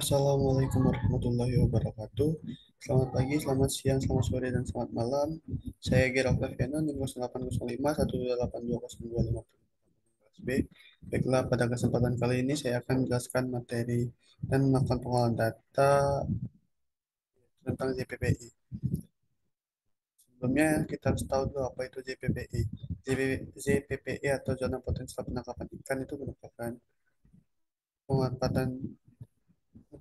Assalamualaikum warahmatullahi wabarakatuh. Selamat pagi, selamat siang, selamat sore, dan selamat malam. Saya Gerald Octaviano, 0805 12820 255 B. Baiklah, pada kesempatan kali ini saya akan menjelaskan materi dan melakukan pengolahan data tentang JPPI. Sebelumnya kita harus tahu dulu apa itu JPPI. JPPI atau Zona Potensial Penangkapan Ikan itu pemanfaatan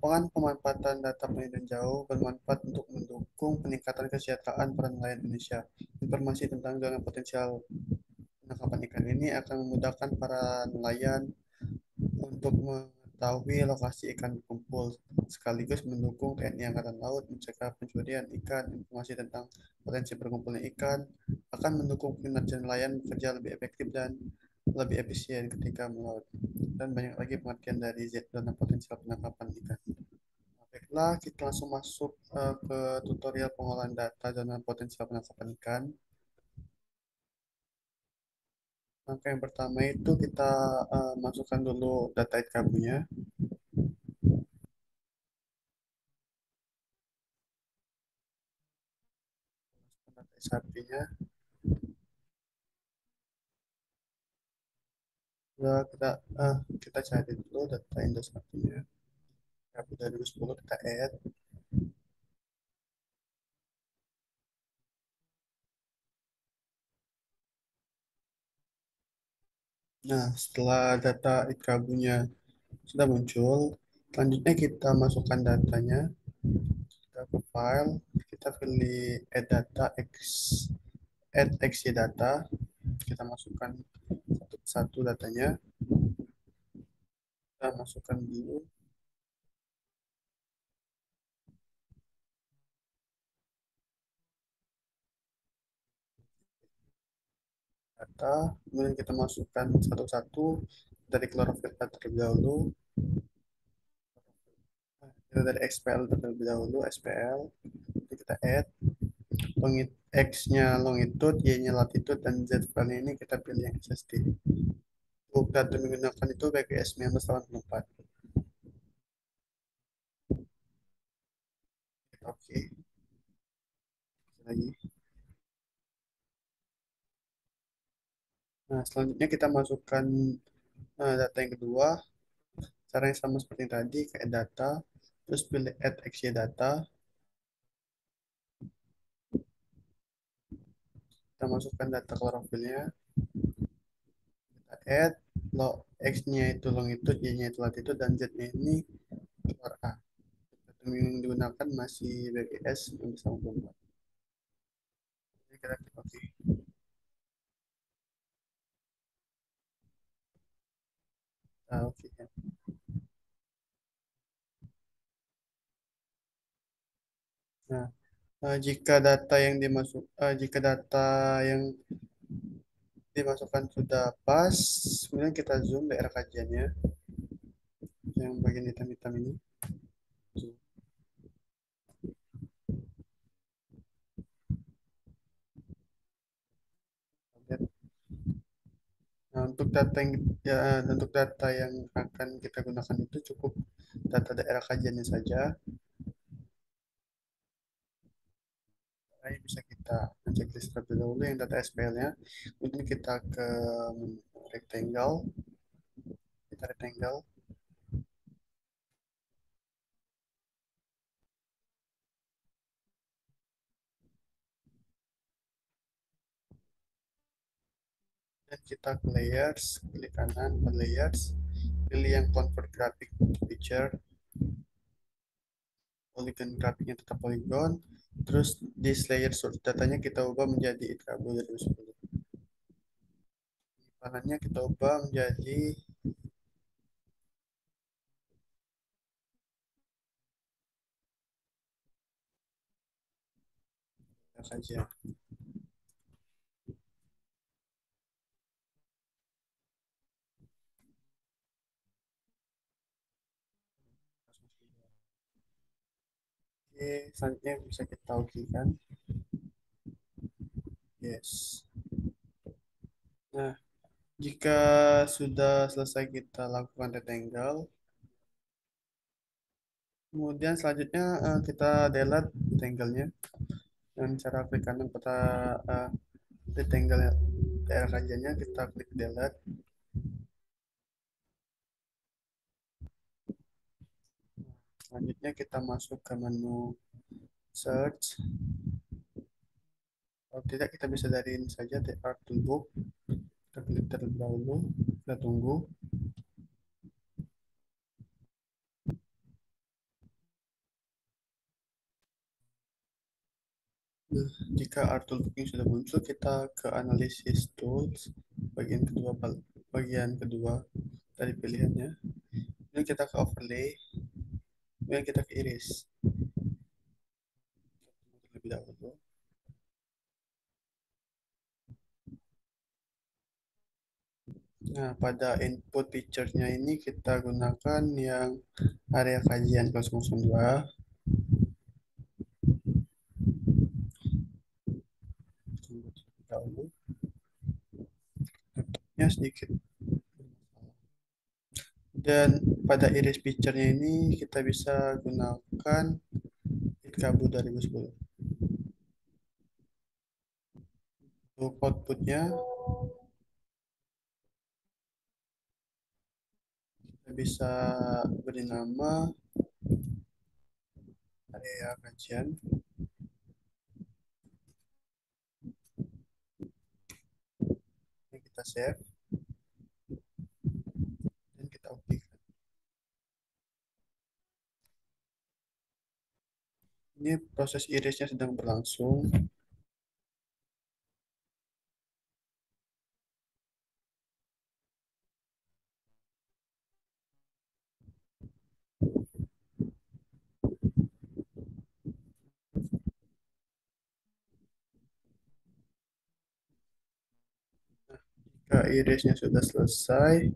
pemanfaatan data penelitian jauh bermanfaat untuk mendukung peningkatan kesejahteraan para nelayan Indonesia. Informasi tentang zona potensial penangkapan ikan ini akan memudahkan para nelayan untuk mengetahui lokasi ikan berkumpul, sekaligus mendukung TNI Angkatan Laut mencegah pencurian ikan. Informasi tentang potensi berkumpulnya ikan akan mendukung kinerja nelayan bekerja lebih efektif dan lebih efisien ketika melaut. Dan banyak lagi pengertian dari zona potensial penangkapan ikan. Baiklah, kita langsung masuk ke tutorial pengolahan data zona potensial penangkapan ikan. Langkah yang pertama itu kita masukkan dulu data IKB-nya, data SHP-nya. Lalu kita cari dulu data Indosat-nya. IKB 2010 kita add. Nah, setelah data IKB-nya sudah muncul, selanjutnya kita masukkan datanya. Kita ke file, kita pilih add data, add XY data. Kita masukkan satu persatu datanya. Kita masukkan dulu data, kemudian kita masukkan satu-satu dari klorofil terlebih dahulu. Kita dari XPL terlebih dahulu, SPL. Kita add X-nya longitude, Y-nya latitude, dan Z file ini kita pilih yang SSD. Untuk data yang digunakan itu BGS 1984. Oke, lagi. Nah, selanjutnya kita masukkan data yang kedua. Cara yang sama seperti yang tadi, kayak data, terus pilih add XY data. Kita masukkan data klorofilnya, kita add log X-nya itu longitude, Y-nya itu latitude, dan Z-nya ini keluar A. Yang digunakan masih BGS yang bisa membuat. Jadi kita klik OK. Nah, oke. Nah, jika data yang dimasukkan sudah pas, kemudian kita zoom daerah kajiannya yang bagian hitam-hitam ini. Zoom. Nah, untuk data yang akan kita gunakan itu cukup data daerah kajiannya saja. Nah, bisa kita checklist terlebih dahulu yang data SPL-nya. Kemudian kita ke rectangle, kita rectangle, dan kita ke layers, klik kanan ke layers, pilih yang convert graphic to picture, polygon grafiknya tetap polygon, terus this layer source datanya kita ubah menjadi IKB 2010. Panelnya kita ubah menjadi saja. Oke, selanjutnya bisa kita uji kan. Yes. Nah, jika sudah selesai kita lakukan rectangle, Kemudian selanjutnya kita delete rectangle-nya dengan cara klik kanan pada uh, rectangle daerah kajiannya, kita klik delete. Selanjutnya kita masuk ke menu search. Kalau tidak kita bisa dari ini saja, TR Toolbox. Kita klik terlebih dahulu, kita tunggu. Nah, jika art toolbox sudah muncul, kita ke analysis tools, bagian kedua dari pilihannya. Kemudian kita ke overlay, kemudian kita ke iris terlebih dahulu. Nah, pada input picture-nya ini kita gunakan yang area kajian 002. Tunggu terlebih dahulu. Laptopnya sedikit. Dan pada iris picture-nya ini kita bisa gunakan Itkabu 2010. Untuk outputnya kita bisa beri nama area kajian. Ini kita save dan kita oke. Ini proses irisnya sedang berlangsung. Jika irisnya sudah selesai,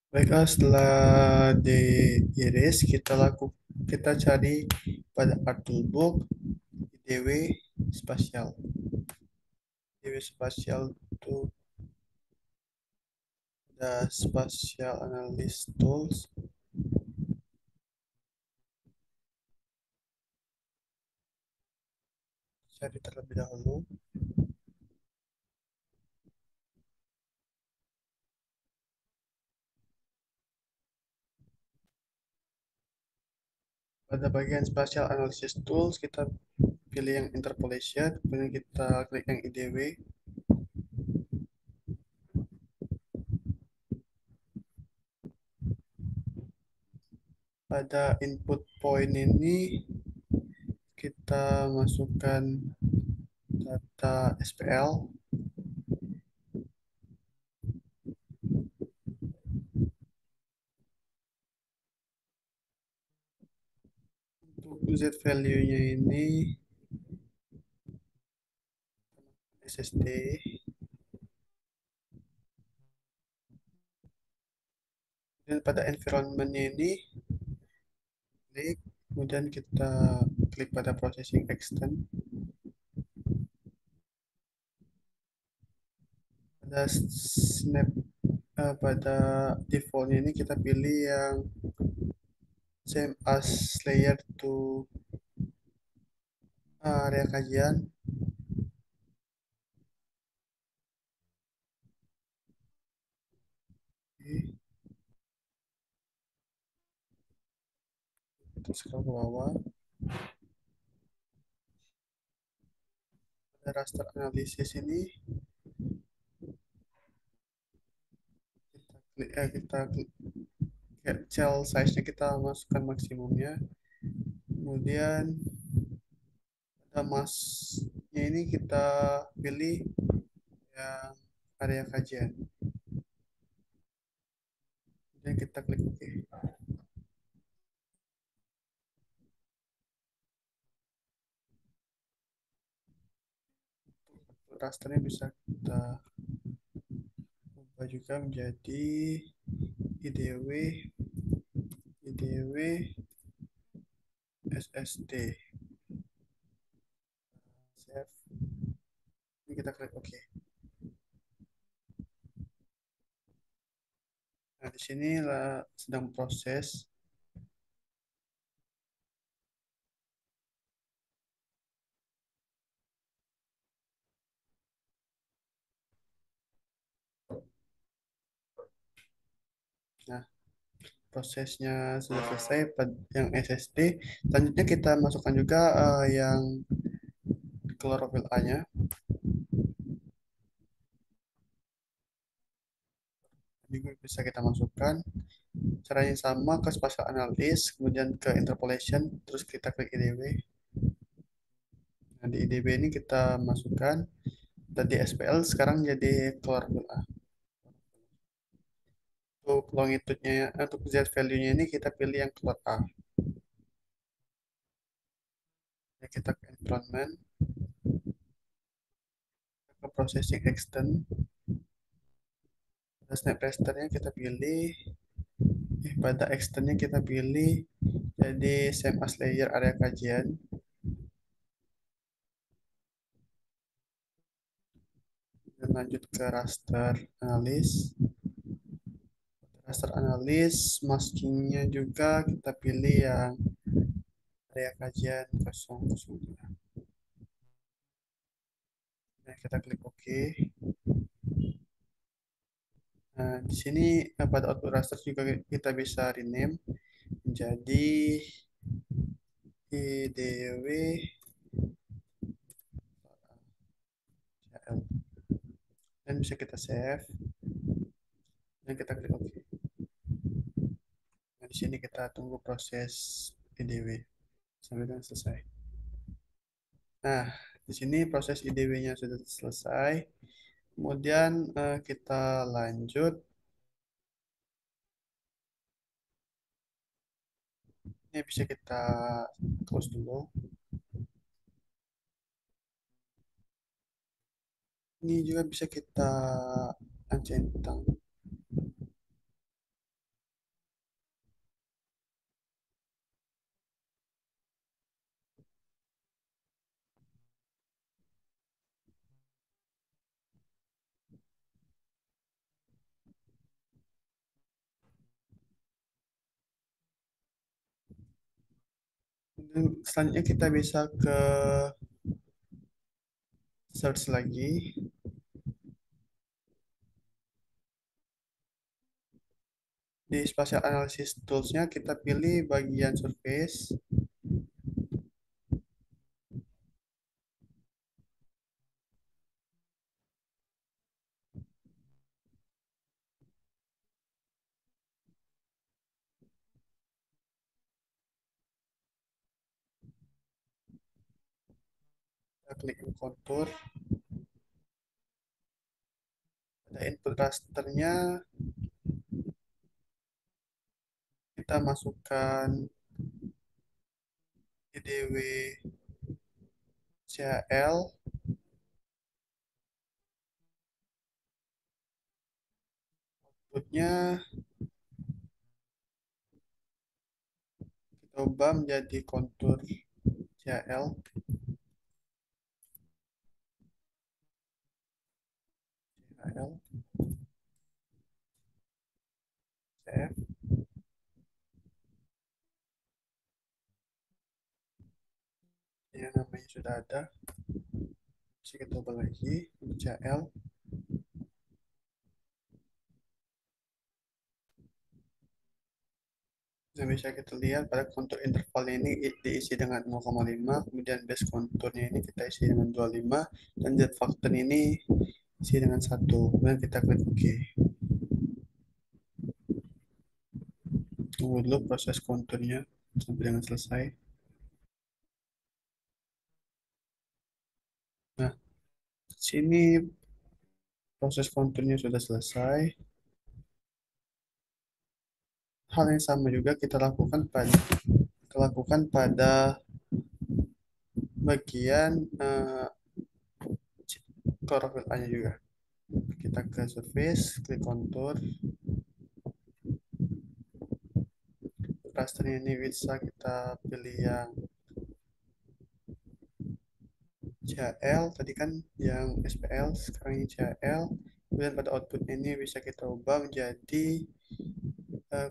baiklah setelah diiris kita cari pada art toolbox IDW spasial. IDW spasial itu ada spatial analyst tools. Cari terlebih dahulu. Pada bagian spatial analysis tools kita pilih yang interpolation, kemudian kita klik yang IDW. Pada input point ini kita masukkan data SPL. Untuk Z value-nya ini SSD. Dan pada environment-nya ini klik, kemudian kita klik pada processing extend. Pada snap pada defaultnya ini kita pilih yang same as layer to area kajian. Oke, kita scroll ke bawah. Pada raster analisis ini kita klik cell size-nya kita masukkan maksimumnya. Kemudian pada mask-nya ini kita pilih yang area kajian. Kemudian kita klik OK. Rasternya bisa kita ubah juga menjadi IDW, IDW, SSD. Save. Ini kita klik OK. Nah, di sini sedang proses. Nah, prosesnya sudah selesai yang SSD. Selanjutnya kita masukkan juga yang klorofil A-nya. Juga bisa kita masukkan. Caranya sama ke spatial analysis, kemudian ke interpolation, terus kita klik IDW. Nah, di IDW ini kita masukkan tadi SPL, sekarang jadi klorofil A. Untuk longitude-nya, untuk Z value-nya ini kita pilih yang klor A. Ya, kita ke environment, ke processing extend, pada snap rasternya kita pilih, pada extendnya kita pilih jadi same as layer area kajian. Dan lanjut ke raster analis. Raster analis, maskingnya juga kita pilih yang area kajian 002. Nah, kita klik OK. Nah, di sini pada output raster juga kita bisa rename menjadi IDW dan bisa kita save dan kita klik OK. Nah, di sini kita tunggu proses IDW sampai dengan selesai. Nah, di sini proses IDW-nya sudah selesai. Kemudian kita lanjut. Ini bisa kita close dulu. Ini juga bisa kita uncentang. Dan selanjutnya kita bisa ke search lagi. Di spatial analysis tools-nya kita pilih bagian surface. Kita klik contour. Pada input rasternya kita masukkan IDW CL. Outputnya kita ubah menjadi kontur CL. CL. CF. Yang namanya sudah ada. Bisa kita ubah lagi untuk CL. Yang bisa kita lihat pada kontur intervalnya ini diisi dengan 0,5, kemudian base konturnya ini kita isi dengan 25, dan Z factor ini isi dengan 1. Kemudian kita klik OK. Tunggu dulu proses konturnya sampai dengan selesai. Nah, sini proses konturnya sudah selesai. Hal yang sama juga kita lakukan pada bagian klorofil A-nya juga. Kita ke surface, klik contour. Raster ini bisa kita pilih yang CHL, tadi kan yang SPL, sekarang ini CHL. Kemudian pada output ini bisa kita ubah menjadi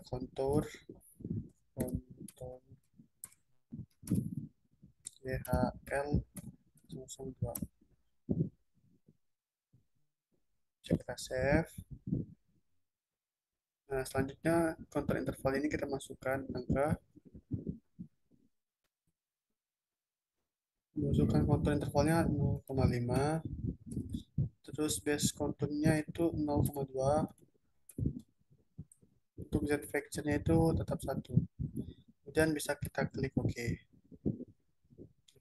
kontur kontur YHL 02. Bisa kita save. Nah, selanjutnya kontur interval ini kita masukkan angka, masukkan kontur intervalnya 0,5, terus base konturnya itu 0,2, untuk Z factor-nya itu tetap 1. Kemudian bisa kita klik OK.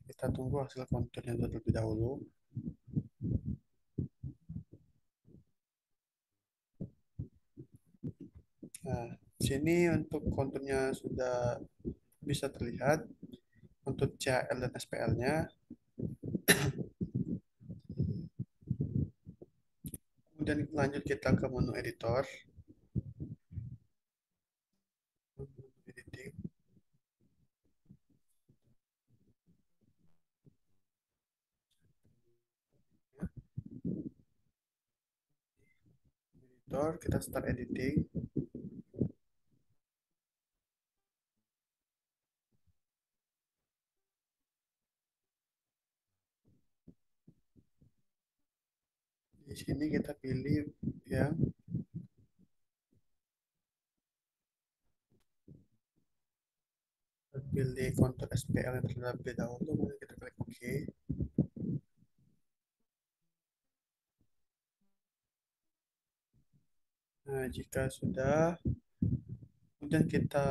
Kita tunggu hasil konturnya terlebih dahulu. Nah, sini untuk konturnya sudah bisa terlihat untuk CHL dan SPL-nya. Kemudian lanjut kita ke menu editor. Editing. Editor, kita start editing. Di sini kita pilih yang pilih kontur SPL yang terlebih dahulu, kemudian kita klik OK. Nah, jika sudah, kemudian kita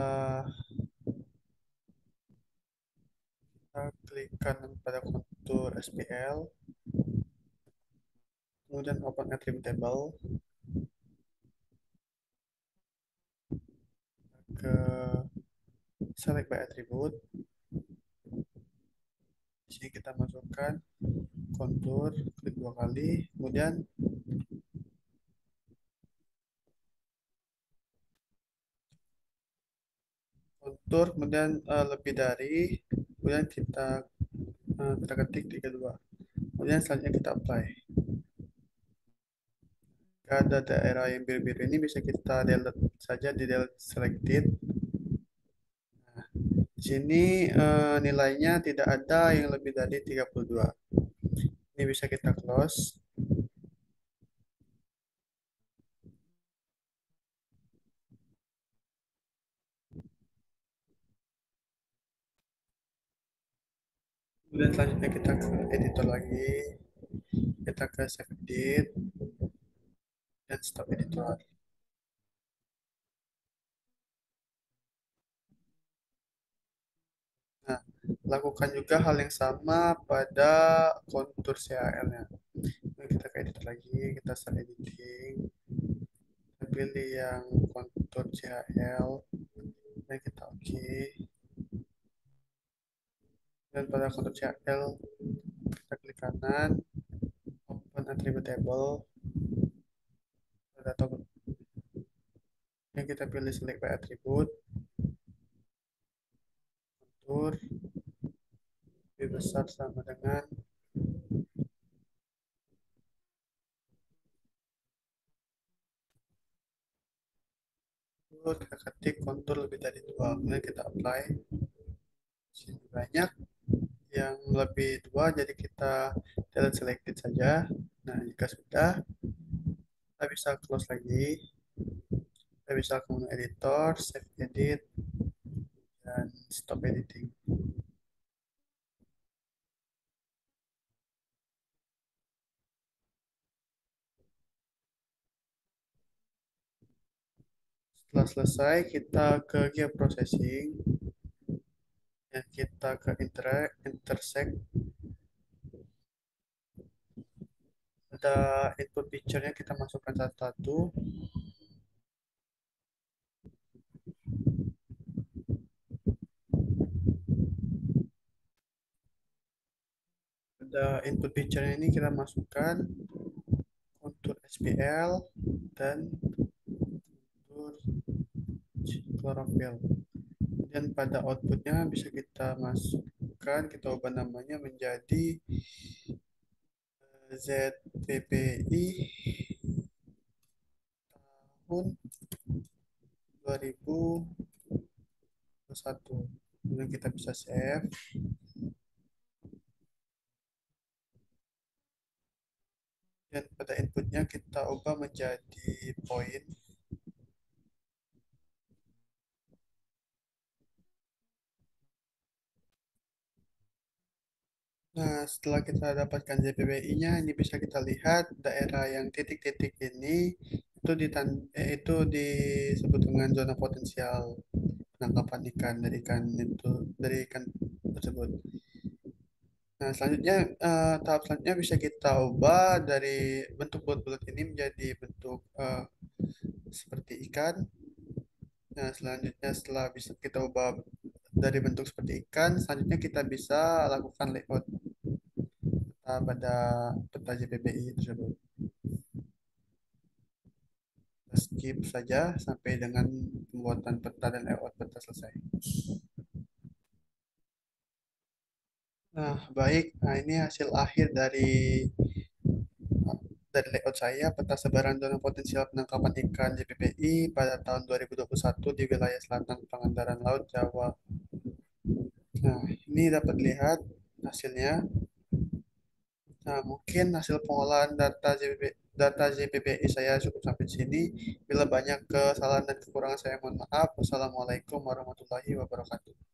klik kanan pada kontur SPL, kemudian open attribute table, ke select by attribute. Di sini kita masukkan kontur, klik 2 kali, kemudian kontur, kemudian lebih dari, kemudian kita ketik 32. Kemudian selanjutnya kita apply. Jika ada daerah yang biru-biru ini bisa kita delete saja, di delete selected. Nah, di sini nilainya tidak ada yang lebih dari 32. Ini bisa kita close. Kemudian selanjutnya kita ke editor lagi. Kita ke save edit dan stop editor. Nah, lakukan juga hal yang sama pada kontur CAL-nya. Kita ke editor lagi, kita start editing. Kita pilih yang kontur CHL, dan kita OK. Dan pada kontur CHL, kita klik kanan, open attribute table, atau yang kita pilih select by attribute, kontur, lebih besar sama dengan, kita ketik kontur lebih dari 2, kemudian kita apply. Sini banyak yang lebih 2, jadi kita delete selected saja. Nah, jika sudah, kita bisa close lagi. Kita bisa ke menu editor, save edit, dan stop editing. Setelah selesai, kita ke geoprocessing, dan kita ke intersect. Ada input picture-nya, kita masukkan satu-satu. Pada input picture ini kita masukkan kontur SPL dan kontur klorofil. Dan pada outputnya bisa kita masukkan, kita ubah namanya menjadi ZPPI tahun 2021. Kemudian kita bisa save. Dan pada inputnya kita ubah menjadi point. Nah, setelah kita dapatkan JPBI-nya, ini bisa kita lihat daerah yang titik-titik ini itu disebut dengan zona potensial penangkapan ikan dari ikan tersebut. Nah, selanjutnya tahap selanjutnya bisa kita ubah dari bentuk bulat-bulat ini menjadi bentuk seperti ikan. Nah, selanjutnya setelah bisa kita ubah dari bentuk seperti ikan, selanjutnya kita bisa lakukan layout pada peta JPBI tersebut. Kita skip saja sampai dengan pembuatan peta dan layout peta selesai. Nah, baik. Nah, ini hasil akhir dari layout saya, peta sebaran zona potensial penangkapan ikan JPPI pada tahun 2021 di wilayah selatan Pangandaran Laut, Jawa. Nah, ini dapat lihat hasilnya. Nah, mungkin hasil pengolahan data JPPI saya cukup sampai di sini. Bila banyak kesalahan dan kekurangan saya mohon maaf. Wassalamualaikum warahmatullahi wabarakatuh.